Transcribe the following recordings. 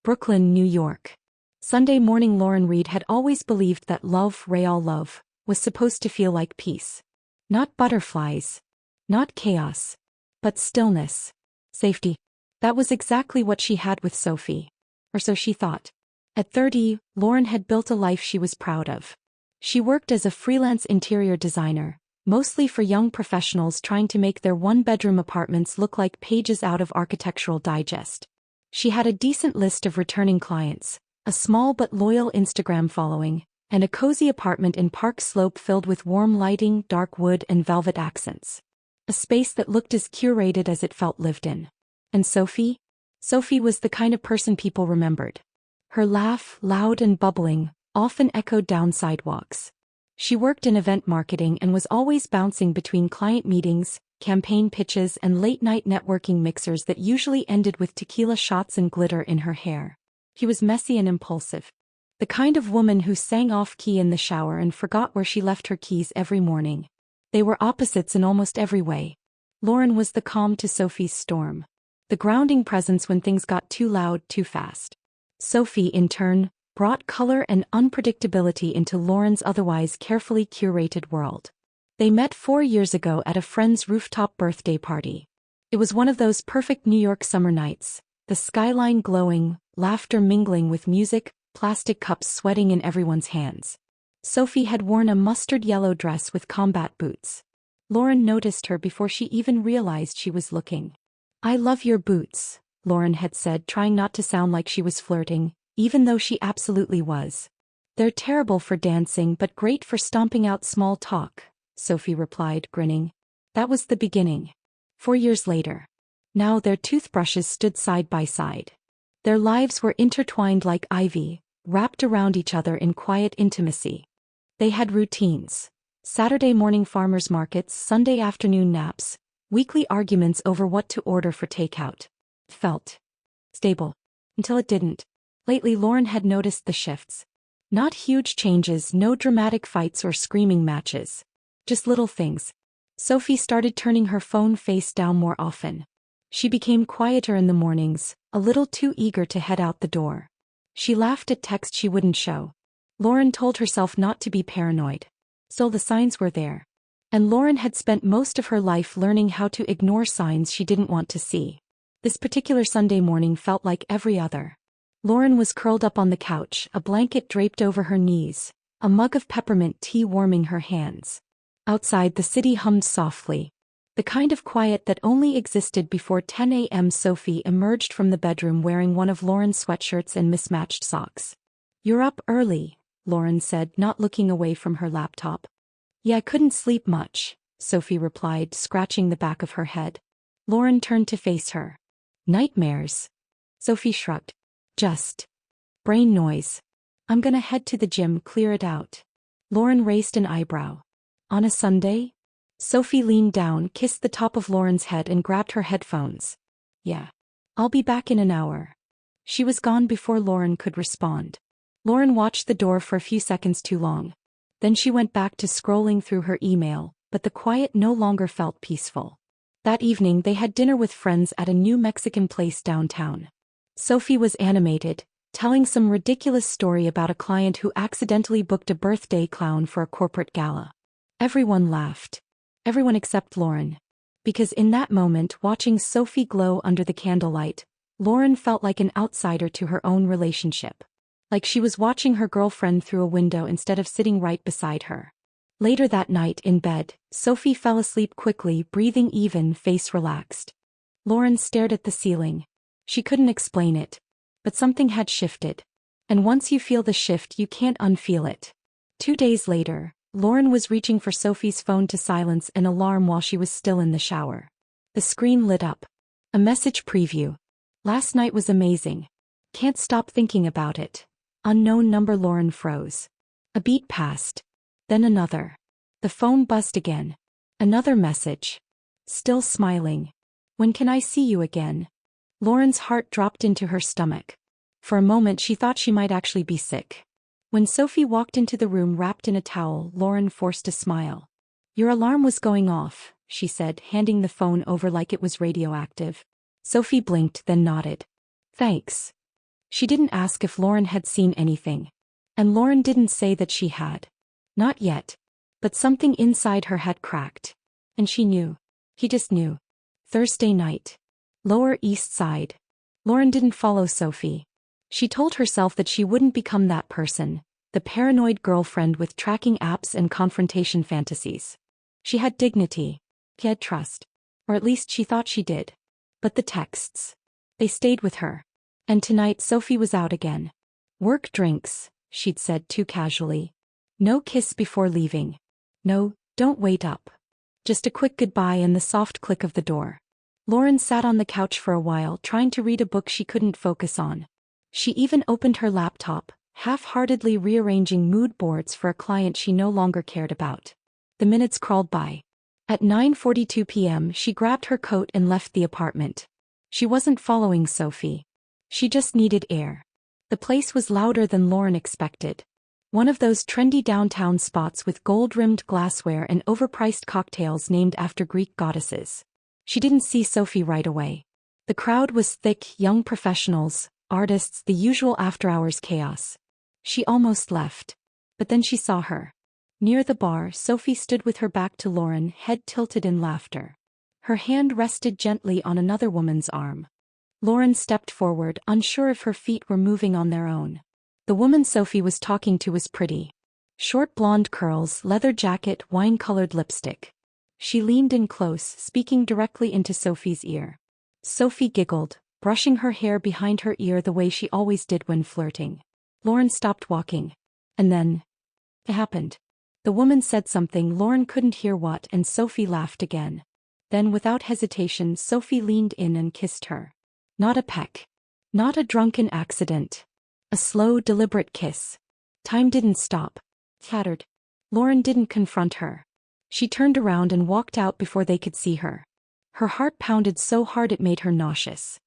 Brooklyn, New York. Sunday morning. Lauren Reed had always believed that love, real love, was supposed to feel like peace. Not butterflies. Not chaos. But stillness. Safety. That was exactly what she had with Sophie. Or so she thought. At 30, Lauren had built a life she was proud of. She worked as a freelance interior designer, mostly for young professionals trying to make their one-bedroom apartments look like pages out of Architectural Digest. She had a decent list of returning clients, a small but loyal Instagram following, and a cozy apartment in Park Slope filled with warm lighting, dark wood, and velvet accents. A space that looked as curated as it felt lived in. And Sophie? Sophie was the kind of person people remembered. Her laugh, loud and bubbling, often echoed down sidewalks. She worked in event marketing and was always bouncing between client meetings, campaign pitches, and late-night networking mixers that usually ended with tequila shots and glitter in her hair. She was messy and impulsive. The kind of woman who sang off-key in the shower and forgot where she left her keys every morning. They were opposites in almost every way. Lauren was the calm to Sophie's storm. The grounding presence when things got too loud too fast. Sophie, in turn, brought color and unpredictability into Lauren's otherwise carefully curated world. They met 4 years ago at a friend's rooftop birthday party. It was one of those perfect New York summer nights, the skyline glowing, laughter mingling with music, plastic cups sweating in everyone's hands. Sophie had worn a mustard yellow dress with combat boots. Lauren noticed her before she even realized she was looking. "I love your boots," Lauren had said, trying not to sound like she was flirting, even though she absolutely was. "They're terrible for dancing but great for stomping out small talk," Sophie replied, grinning. That was the beginning. 4 years later. Now their toothbrushes stood side by side. Their lives were intertwined like ivy, wrapped around each other in quiet intimacy. They had routines. Saturday morning farmers markets, Sunday afternoon naps, weekly arguments over what to order for takeout. It felt stable. Until it didn't. Lately Lauren had noticed the shifts. Not huge changes, no dramatic fights or screaming matches. Just little things. Sophie started turning her phone face down more often. She became quieter in the mornings, a little too eager to head out the door. She laughed at texts she wouldn't show. Lauren told herself not to be paranoid. So the signs were there. And Lauren had spent most of her life learning how to ignore signs she didn't want to see. This particular Sunday morning felt like every other. Lauren was curled up on the couch, a blanket draped over her knees, a mug of peppermint tea warming her hands. Outside, the city hummed softly. The kind of quiet that only existed before 10 a.m. Sophie emerged from the bedroom wearing one of Lauren's sweatshirts and mismatched socks. "You're up early," Lauren said, not looking away from her laptop. "Yeah, I couldn't sleep much," Sophie replied, scratching the back of her head. Lauren turned to face her. "Nightmares?" Sophie shrugged. "Just brain noise. I'm gonna head to the gym, clear it out." Lauren raised an eyebrow. "On a Sunday?" Sophie leaned down, kissed the top of Lauren's head and grabbed her headphones. "Yeah. I'll be back in an hour." She was gone before Lauren could respond. Lauren watched the door for a few seconds too long. Then she went back to scrolling through her email, but the quiet no longer felt peaceful. That evening they had dinner with friends at a new Mexican place downtown. Sophie was animated, telling some ridiculous story about a client who accidentally booked a birthday clown for a corporate gala. Everyone laughed. Everyone except Lauren. Because in that moment, watching Sophie glow under the candlelight, Lauren felt like an outsider to her own relationship. Like she was watching her girlfriend through a window instead of sitting right beside her. Later that night, in bed, Sophie fell asleep quickly, breathing even, face relaxed. Lauren stared at the ceiling. She couldn't explain it. But something had shifted. And once you feel the shift, you can't unfeel it. 2 days later, Lauren was reaching for Sophie's phone to silence an alarm while she was still in the shower. The screen lit up. A message preview. "Last night was amazing. Can't stop thinking about it." Unknown number. Lauren froze. A beat passed. Then another. The phone buzzed again. Another message. "Still smiling. When can I see you again?" Lauren's heart dropped into her stomach. For a moment she thought she might actually be sick. When Sophie walked into the room wrapped in a towel, Lauren forced a smile. "Your alarm was going off," she said, handing the phone over like it was radioactive. Sophie blinked, then nodded. "Thanks." She didn't ask if Lauren had seen anything. And Lauren didn't say that she had. Not yet. But something inside her had cracked. And she knew. He just knew. Thursday night. Lower East Side. Lauren didn't follow Sophie. She told herself that she wouldn't become that person, the paranoid girlfriend with tracking apps and confrontation fantasies. She had dignity. She had trust. Or at least she thought she did. But the texts. They stayed with her. And tonight Sophie was out again. Work drinks, she'd said too casually. No kiss before leaving. No, don't wait up. Just a quick goodbye and the soft click of the door. Lauren sat on the couch for a while trying to read a book she couldn't focus on. She even opened her laptop, half-heartedly rearranging mood boards for a client she no longer cared about. The minutes crawled by. At 9:42 p.m. she grabbed her coat and left the apartment. She wasn't following Sophie. She just needed air. The place was louder than Lauren expected. One of those trendy downtown spots with gold-rimmed glassware and overpriced cocktails named after Greek goddesses. She didn't see Sophie right away. The crowd was thick, young professionals, artists, the usual after-hours chaos. She almost left. But then she saw her. Near the bar, Sophie stood with her back to Lauren, head tilted in laughter. Her hand rested gently on another woman's arm. Lauren stepped forward, unsure if her feet were moving on their own. The woman Sophie was talking to was pretty. Short blonde curls, leather jacket, wine-colored lipstick. She leaned in close, speaking directly into Sophie's ear. Sophie giggled, brushing her hair behind her ear the way she always did when flirting. Lauren stopped walking. And then, it happened. The woman said something Lauren couldn't hear what, and Sophie laughed again. Then without hesitation Sophie leaned in and kissed her. Not a peck. Not a drunken accident. A slow, deliberate kiss. Time didn't stop. Chattered. Lauren didn't confront her. She turned around and walked out before they could see her. Her heart pounded so hard it made her nauseous.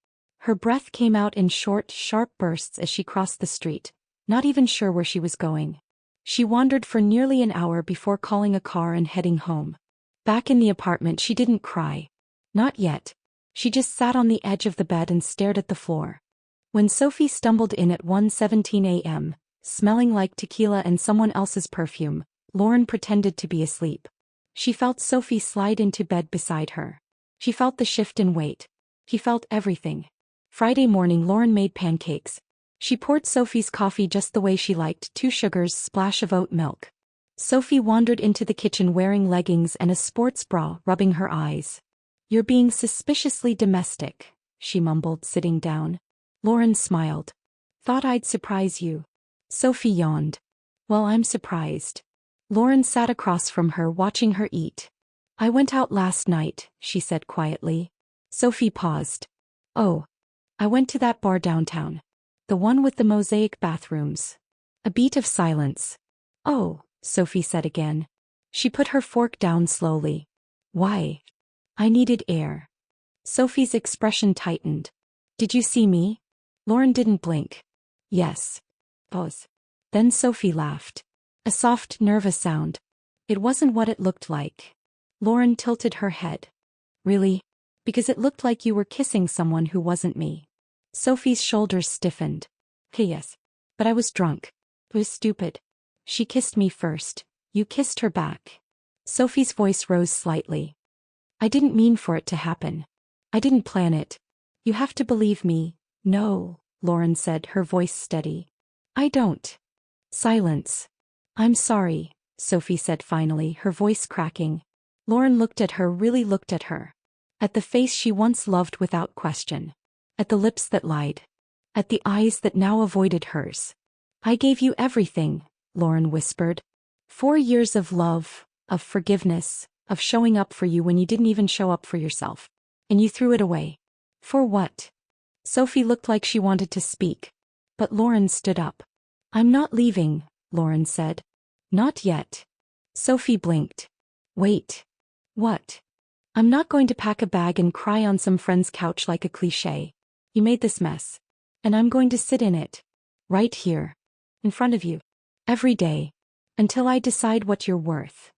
Her breath came out in short, sharp bursts as she crossed the street, not even sure where she was going. She wandered for nearly an hour before calling a car and heading home. Back in the apartment she didn't cry. Not yet. She just sat on the edge of the bed and stared at the floor. When Sophie stumbled in at 1:17 a.m., smelling like tequila and someone else's perfume, Lauren pretended to be asleep. She felt Sophie slide into bed beside her. She felt the shift in weight. She felt everything. Friday morning Lauren made pancakes. She poured Sophie's coffee just the way she liked, 2 sugars, splash of oat milk. Sophie wandered into the kitchen wearing leggings and a sports bra, rubbing her eyes. "You're being suspiciously domestic," she mumbled, sitting down. Lauren smiled. "Thought I'd surprise you." Sophie yawned. "Well, I'm surprised." Lauren sat across from her, watching her eat. "I went out last night," she said quietly. Sophie paused. "Oh. I went to that bar downtown. The one with the mosaic bathrooms." A beat of silence. "Oh," Sophie said again. She put her fork down slowly. "Why?" "I needed air." Sophie's expression tightened. "Did you see me?" Lauren didn't blink. "Yes." Pause. Then Sophie laughed. A soft, nervous sound. It wasn't what it looked like. Lauren tilted her head. "Really? Because it looked like you were kissing someone who wasn't me." Sophie's shoulders stiffened. "Yes. But I was drunk. It was stupid. She kissed me first. You kissed her back." Sophie's voice rose slightly. "I didn't mean for it to happen. I didn't plan it. You have to believe me." "No," Lauren said, her voice steady. "I don't." Silence. "I'm sorry," Sophie said finally, her voice cracking. Lauren looked at her, really looked at her. At the face she once loved without question. At the lips that lied. At the eyes that now avoided hers. "I gave you everything," Lauren whispered. 4 years of love, of forgiveness, of showing up for you when you didn't even show up for yourself. And you threw it away. For what? Sophie looked like she wanted to speak. But Lauren stood up. "I'm not leaving," Lauren said. "Not yet." Sophie blinked. "Wait. What?" "I'm not going to pack a bag and cry on some friend's couch like a cliché. You made this mess. And I'm going to sit in it. Right here. In front of you. Every day. Until I decide what you're worth."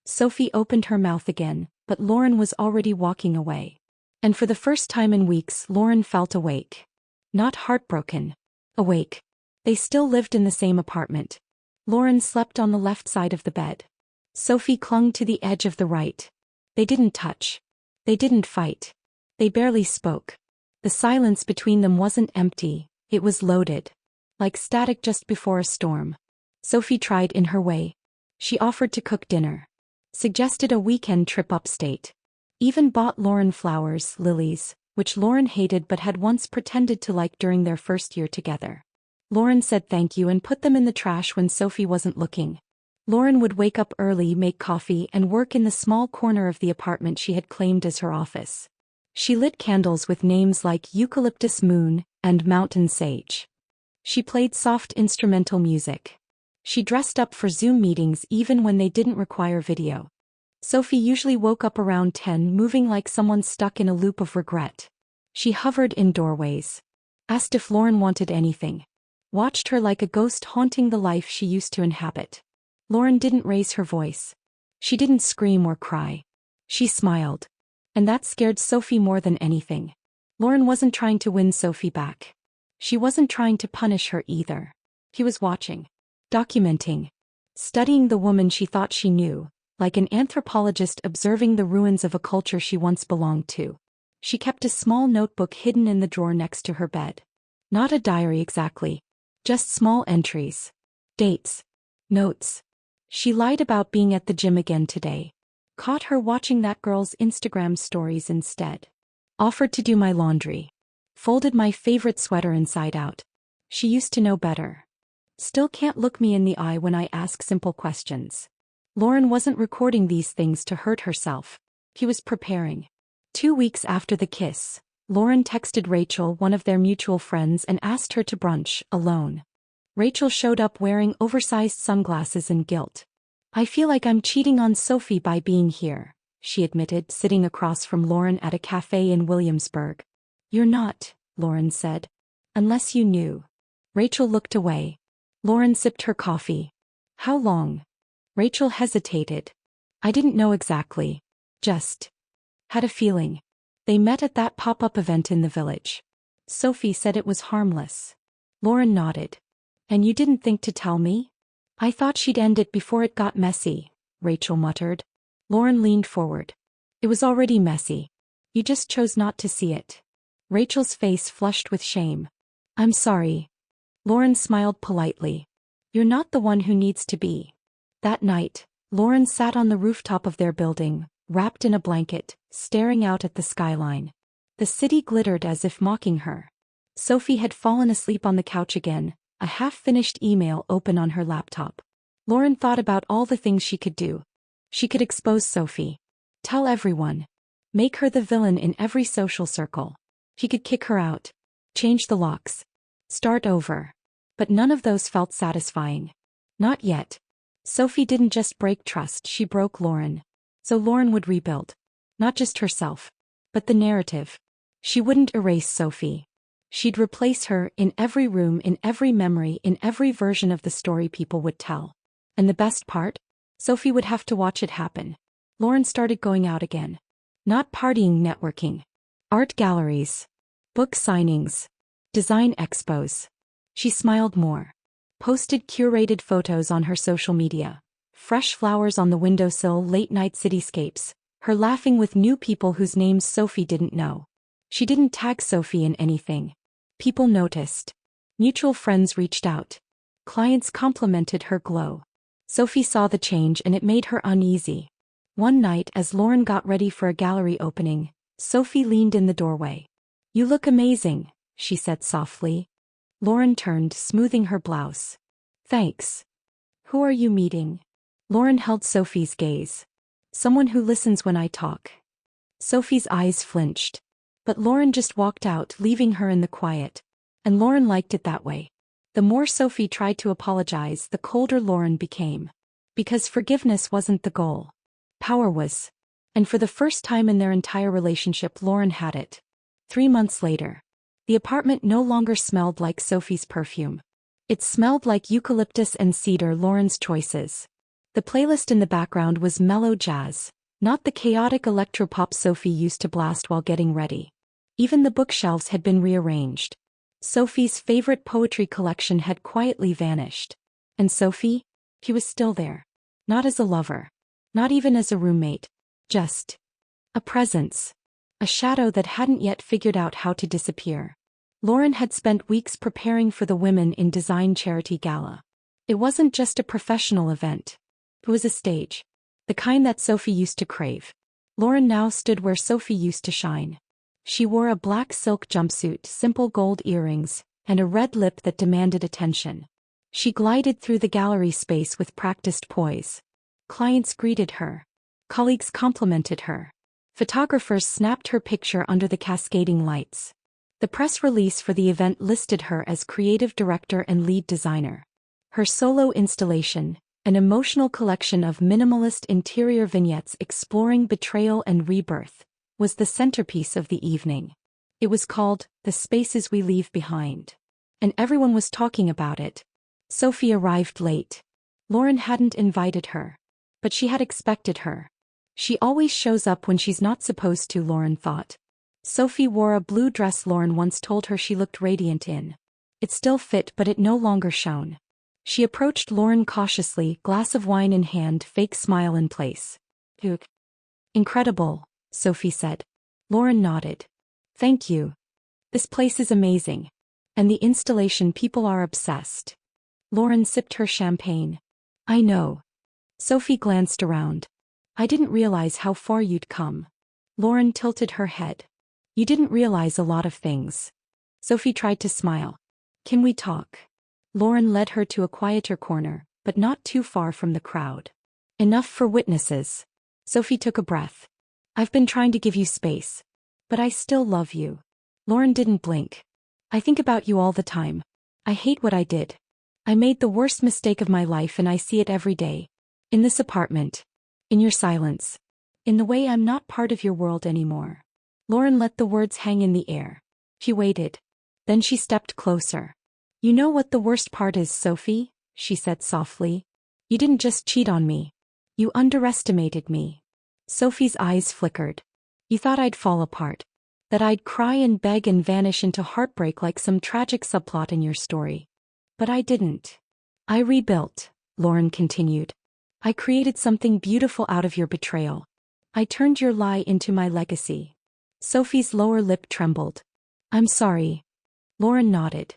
Sophie opened her mouth again, but Lauren was already walking away. And for the first time in weeks Lauren felt awake. Not heartbroken. Awake. They still lived in the same apartment. Lauren slept on the left side of the bed. Sophie clung to the edge of the right. They didn't touch. They didn't fight. They barely spoke. The silence between them wasn't empty, it was loaded. Like static just before a storm. Sophie tried in her way. She offered to cook dinner. Suggested a weekend trip upstate. Even bought Lauren flowers, lilies, which Lauren hated but had once pretended to like during their first year together. Lauren said thank you and put them in the trash when Sophie wasn't looking. Lauren would wake up early, make coffee, and work in the small corner of the apartment she had claimed as her office. She lit candles with names like Eucalyptus Moon and Mountain Sage. She played soft instrumental music. She dressed up for Zoom meetings even when they didn't require video. Sophie usually woke up around 10, moving like someone stuck in a loop of regret. She hovered in doorways. Asked if Lauren wanted anything. Watched her like a ghost haunting the life she used to inhabit. Lauren didn't raise her voice. She didn't scream or cry. She smiled. And that scared Sophie more than anything. Lauren wasn't trying to win Sophie back. She wasn't trying to punish her either. He was watching. Documenting. Studying the woman she thought she knew, like an anthropologist observing the ruins of a culture she once belonged to. She kept a small notebook hidden in the drawer next to her bed. Not a diary exactly. Just small entries. Dates. Notes. She lied about being at the gym again today. Caught her watching that girl's Instagram stories instead. Offered to do my laundry. Folded my favorite sweater inside out. She used to know better. Still can't look me in the eye when I ask simple questions. Lauren wasn't recording these things to hurt herself. He was preparing. 2 weeks after the kiss, Lauren texted Rachel, one of their mutual friends, and asked her to brunch, alone. Rachel showed up wearing oversized sunglasses and guilt. I feel like I'm cheating on Sophie by being here, she admitted, sitting across from Lauren at a cafe in Williamsburg. You're not, Lauren said. Unless you knew. Rachel looked away. Lauren sipped her coffee. How long? Rachel hesitated. I didn't know exactly. Just had a feeling. They met at that pop-up event in the village. Sophie said it was harmless. Lauren nodded. And you didn't think to tell me? I thought she'd end it before it got messy, Rachel muttered. Lauren leaned forward. It was already messy. You just chose not to see it. Rachel's face flushed with shame. I'm sorry. Lauren smiled politely. You're not the one who needs to be. That night, Lauren sat on the rooftop of their building, wrapped in a blanket, staring out at the skyline. The city glittered as if mocking her. Sophie had fallen asleep on the couch again, a half-finished email open on her laptop. Lauren thought about all the things she could do. She could expose Sophie. Tell everyone. Make her the villain in every social circle. He could kick her out. Change the locks. Start over. But none of those felt satisfying. Not yet. Sophie didn't just break trust, she broke Lauren. So Lauren would rebuild. Not just herself. But the narrative. She wouldn't erase Sophie. She'd replace her in every room, in every memory, in every version of the story people would tell. And the best part? Sophie would have to watch it happen. Lauren started going out again. Not partying, networking. Art galleries. Book signings. Design expos. She smiled more. Posted curated photos on her social media. Fresh flowers on the windowsill, late-night cityscapes. Her laughing with new people whose names Sophie didn't know. She didn't tag Sophie in anything. People noticed. Mutual friends reached out. Clients complimented her glow. Sophie saw the change and it made her uneasy. One night, as Lauren got ready for a gallery opening, Sophie leaned in the doorway. You look amazing, she said softly. Lauren turned, smoothing her blouse. Thanks. Who are you meeting? Lauren held Sophie's gaze. Someone who listens when I talk. Sophie's eyes flinched. But Lauren just walked out, leaving her in the quiet. And Lauren liked it that way. The more Sophie tried to apologize, the colder Lauren became. Because forgiveness wasn't the goal. Power was. And for the first time in their entire relationship, Lauren had it. 3 months later. The apartment no longer smelled like Sophie's perfume. It smelled like eucalyptus and cedar, Lauren's choices. The playlist in the background was mellow jazz, not the chaotic electropop Sophie used to blast while getting ready. Even the bookshelves had been rearranged. Sophie's favorite poetry collection had quietly vanished. And Sophie? He was still there. Not as a lover. Not even as a roommate. Just a presence. A shadow that hadn't yet figured out how to disappear. Lauren had spent weeks preparing for the Women in Design charity gala. It wasn't just a professional event. It was a stage. The kind that Sophie used to crave. Lauren now stood where Sophie used to shine. She wore a black silk jumpsuit, simple gold earrings, and a red lip that demanded attention. She glided through the gallery space with practiced poise. Clients greeted her. Colleagues complimented her. Photographers snapped her picture under the cascading lights. The press release for the event listed her as creative director and lead designer. Her solo installation, an emotional collection of minimalist interior vignettes exploring betrayal and rebirth, was the centerpiece of the evening. It was called The Spaces We Leave Behind. And everyone was talking about it. Sophie arrived late. Lauren hadn't invited her. But she had expected her. She always shows up when she's not supposed to, Lauren thought. Sophie wore a blue dress Lauren once told her she looked radiant in. It still fit, but it no longer shone. She approached Lauren cautiously, glass of wine in hand, fake smile in place. Incredible, Sophie said. Lauren nodded. Thank you. This place is amazing. And the installation, people are obsessed. Lauren sipped her champagne. I know. Sophie glanced around. I didn't realize how far you'd come. Lauren tilted her head. You didn't realize a lot of things. Sophie tried to smile. Can we talk? Lauren led her to a quieter corner, but not too far from the crowd. Enough for witnesses. Sophie took a breath. I've been trying to give you space. But I still love you. Lauren didn't blink. I think about you all the time. I hate what I did. I made the worst mistake of my life and I see it every day. In this apartment. In your silence. In the way I'm not part of your world anymore. Lauren let the words hang in the air. She waited. Then she stepped closer. You know what the worst part is, Sophie? She said softly. You didn't just cheat on me. You underestimated me. Sophie's eyes flickered. You thought I'd fall apart. That I'd cry and beg and vanish into heartbreak like some tragic subplot in your story. But I didn't. I rebuilt, Lauren continued. I created something beautiful out of your betrayal. I turned your lie into my legacy. Sophie's lower lip trembled. I'm sorry. Lauren nodded.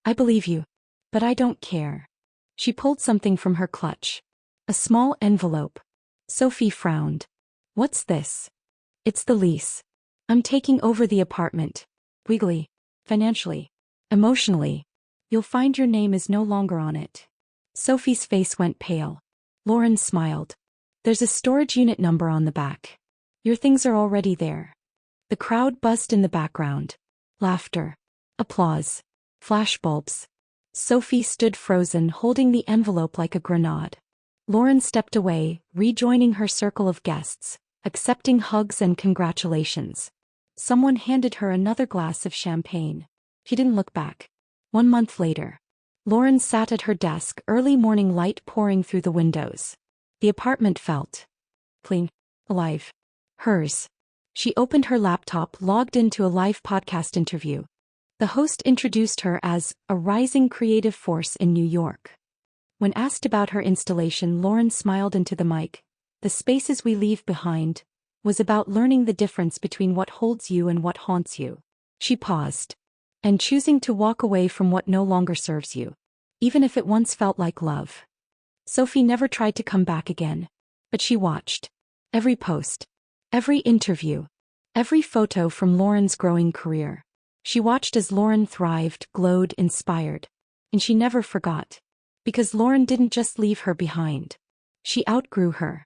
I believe you. But I don't care. She pulled something from her clutch. A small envelope. Sophie frowned. What's this? It's the lease. I'm taking over the apartment. Legally. Financially. Emotionally. You'll find your name is no longer on it. Sophie's face went pale. Lauren smiled. There's a storage unit number on the back. Your things are already there. The crowd buzzed in the background. Laughter. Applause. Flashbulbs. Sophie stood frozen, holding the envelope like a grenade. Lauren stepped away, rejoining her circle of guests, accepting hugs and congratulations. Someone handed her another glass of champagne. She didn't look back. 1 month later. Lauren sat at her desk, early morning light pouring through the windows. The apartment felt clean, alive. Hers. She opened her laptop, logged into a live podcast interview. The host introduced her as a rising creative force in New York. When asked about her installation, Lauren smiled into the mic. The Spaces We Leave Behind was about learning the difference between what holds you and what haunts you. She paused. And choosing to walk away from what no longer serves you. Even if it once felt like love. Sophie never tried to come back again. But she watched. Every post. Every interview. Every photo from Lauren's growing career. She watched as Lauren thrived, glowed, inspired. And she never forgot. Because Lauren didn't just leave her behind. She outgrew her.